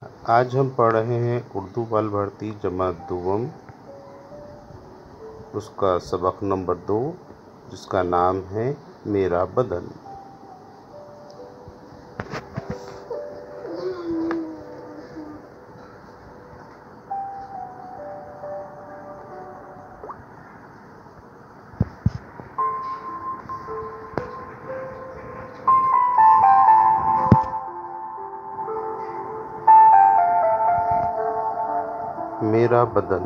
आज हम पढ़ रहे हैं उर्दू बाल भारती जमात दुवम, उसका सबक नंबर 2, जिसका नाम है मेरा बदन। मेरा बदन।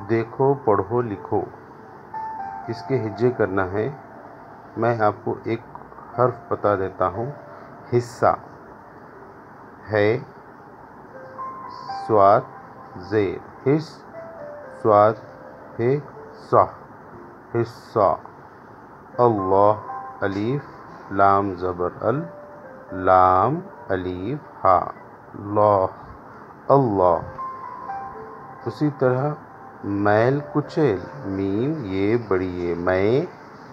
देखो, पढ़ो, लिखो। इसके हिज्जे करना है। मैं आपको एक हर्फ बता देता हूँ। हिस्सा है, स्वाद ज़ेर, हिस स्वाद है, सा, हिस्सा। अल्लाह, अलीफ लाम ज़बर अल, लाम अलीफ हा, अल्लाह। उसी तरह मैल कुचैल, मीम ये बड़ी है, मैं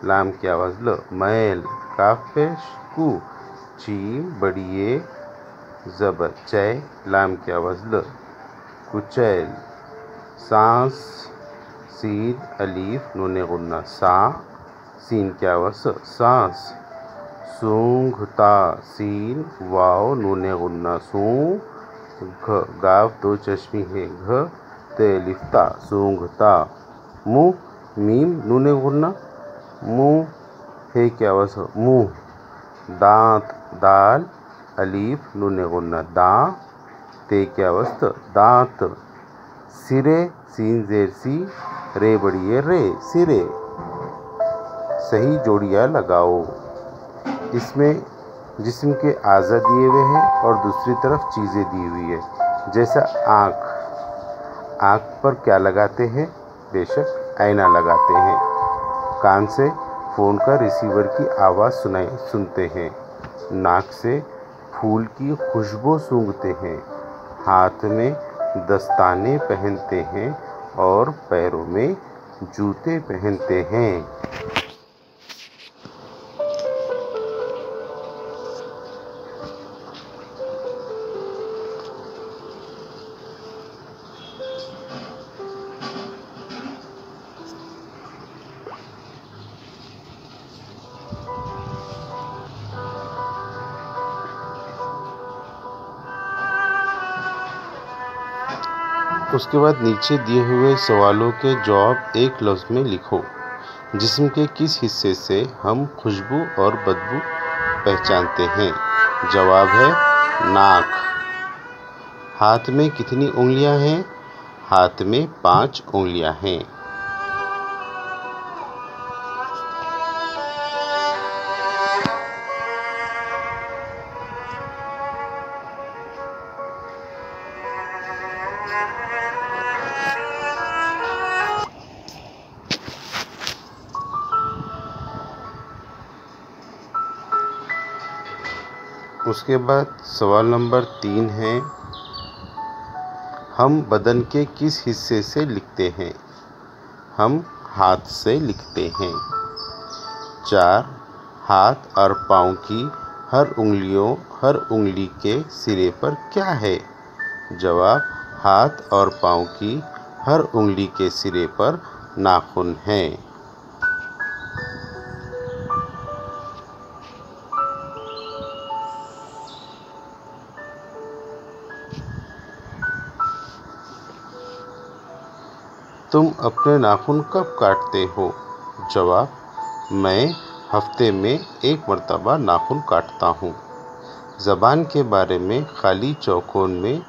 लाम की आवाज़ ल, मैल काफ पेश कु, चीम बड़ी ये ज़बर चै, लाम की आवाज़ ल, कुचैल। सांस, सीन अलीफ नून गुन्ना, सा, सीन की आवाज़ सांस। सूंघता, सीन वाव नून गुन्ना, सूं, घ गाफ दो चश्मी है, घ ते लिफ्ता, सूंघता। मुँह, मीम नून गुन्ना, मुँह है की आवाज़ मुँह। दांत, दाल अलीफ नून गुन्ना, दां, ते की आवाज़ दांत। सिरे, सीन ज़ेर सी, रे बड़ी है रे, सिरे। सही जोड़ियाँ लगाओ। इसमें जिस्म के आज़ा दिए हुए हैं और दूसरी तरफ चीज़ें दी हुई है। जैसा आँख, आँख पर क्या लगाते हैं? बेशक आईना लगाते हैं। कान से फ़ोन का रिसीवर की आवाज़ सुनते हैं। नाक से फूल की खुशबू सूंघते हैं। हाथ में दस्ताने पहनते हैं और पैरों में जूते पहनते हैं। उसके बाद नीचे दिए हुए सवालों के जवाब एक लफ्ज़ में लिखो। जिस्म के किस हिस्से से हम खुशबू और बदबू पहचानते हैं? जवाब है नाक। हाथ में कितनी उंगलियां हैं? हाथ में 5 उंगलियां हैं। उसके बाद सवाल नंबर 3 है, हम बदन के किस हिस्से से लिखते हैं? हम हाथ से लिखते हैं। 4, हाथ और पाँव की हर उंगली के सिरे पर क्या है? जवाब, हाथ और पाँव की हर उंगली के सिरे पर नाखून हैं। तुम अपने नाखून कब काटते हो? जवाब, मैं हफ्ते में 1 मरतबा नाखून काटता हूँ। ज़बान के बारे में खाली चौकोन में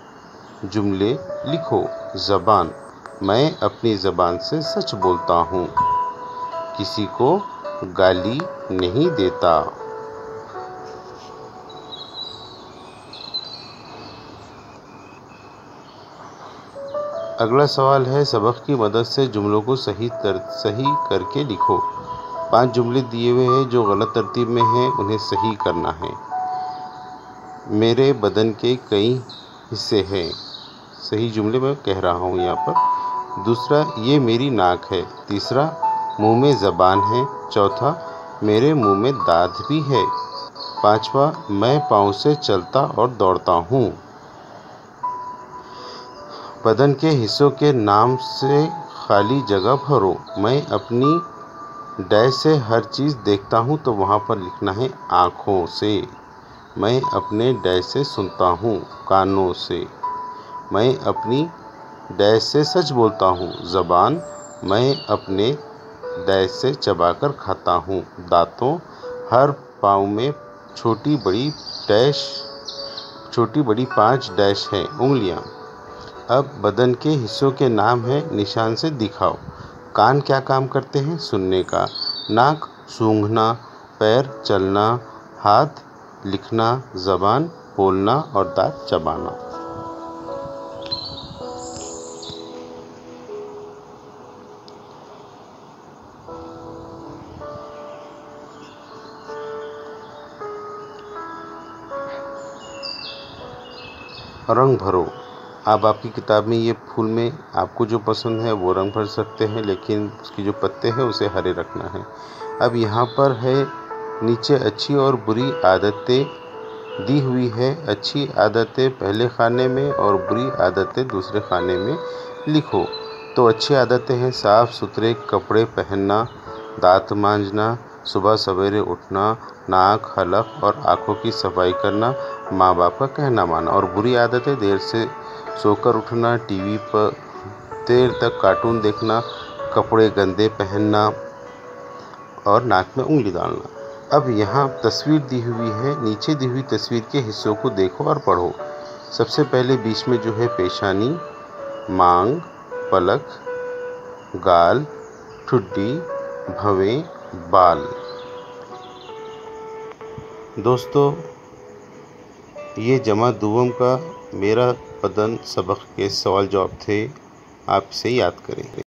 जुमले लिखो। ज़बान, मैं अपनी ज़बान से सच बोलता हूँ, किसी को गाली नहीं देता। अगला सवाल है, सबक की मदद से जुमलों को सही करके लिखो। 5 जुमले दिए हुए हैं जो गलत तरतीब में हैं, उन्हें सही करना है। मेरे बदन के कई हिस्से हैं। सही जुमले मैं कह रहा हूँ यहाँ पर। दूसरा, ये मेरी नाक है। तीसरा, मुंह में ज़बान है। चौथा, मेरे मुंह में दाँत भी है। पाँचवा, मैं पाँव से चलता और दौड़ता हूँ। बदन के हिस्सों के नाम से खाली जगह भरो। मैं अपनी डैश से हर चीज़ देखता हूँ, तो वहाँ पर लिखना है आँखों से। मैं अपने डैश से सुनता हूँ, कानों से। मैं अपनी डैश से सच बोलता हूँ, ज़बान। मैं अपने डैश से चबाकर खाता हूँ, दांतों। हर पाँव में छोटी बड़ी 5 डैश हैं, उंगलियाँ। अब बदन के हिस्सों के नाम है, निशान से दिखाओ। कान क्या काम करते हैं? सुनने का। नाक सूंघना, पैर चलना, हाथ लिखना, ज़बान बोलना और दांत चबाना। रंग भरो। आप आपकी किताब में ये फूल में आपको जो पसंद है वो रंग भर सकते हैं, लेकिन उसकी जो पत्ते हैं उसे हरे रखना है। अब यहाँ पर है नीचे अच्छी और बुरी आदतें दी हुई है। अच्छी आदतें पहले खाने में और बुरी आदतें दूसरे खाने में लिखो। तो अच्छी आदतें हैं साफ़ सुथरे कपड़े पहनना, दांत मांजना, सुबह सवेरे उठना, नाक, हलक और आँखों की सफाई करना, माँ बाप का कहना मानना। और बुरी आदतें देर से सोकर उठना, टीवी पर देर तक कार्टून देखना, कपड़े गंदे पहनना और नाक में उंगली डालना। अब यहाँ तस्वीर दी हुई है, नीचे दी हुई तस्वीर के हिस्सों को देखो और पढ़ो। सबसे पहले बीच में जो है पेशानी, मांग, पलक, गाल, ठुड्डी, भवें, बाल। दोस्तों, ये जमा दुवम का मेरा बदन सबक के सवाल जवाब थे। आप इसे याद करें।